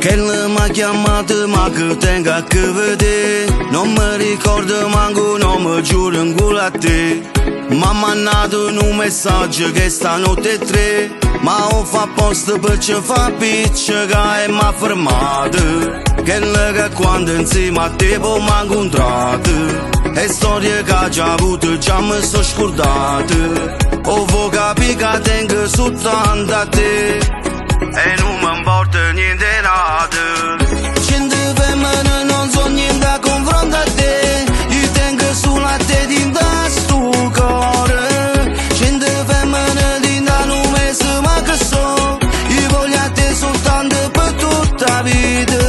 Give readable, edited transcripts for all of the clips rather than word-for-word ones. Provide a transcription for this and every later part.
Che m'ha chiamato ma che tengo a che vedere. Non mi ricordo manco nome, giuro in culo a te. M'ha mandato un messaggio che stanotte è 3. Ma ho fatto apposta per ci fa piccia e m'ha fermato. Che quando insieme a te poi m'ha incontrato. E storie che ha già avuto già mi sono scordate. Ho capito che tengo soltanto a te. E non mi importa niente nato. Cento femmine non so niente a confronto a te. Io tengo solo a te dinda sto cuore. Cento femmine dinda non mi sa ma che so. Io voglio a te soltanto per tutta la vita.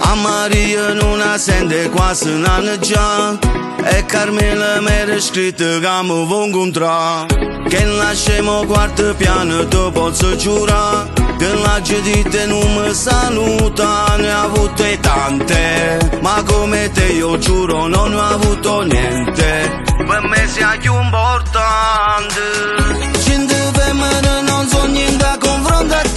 A Maria non la sente quasi un anno già. E Carmela mi era scritto che mi vuoi incontrare. Che lasciamo quarto piano, te posso giurare. Che la gente non mi saluta, ne ha avute tante. Ma come te io giuro non ne ho avuto niente. Per me sei più importante. Cento femmine non so niente a confronto a te.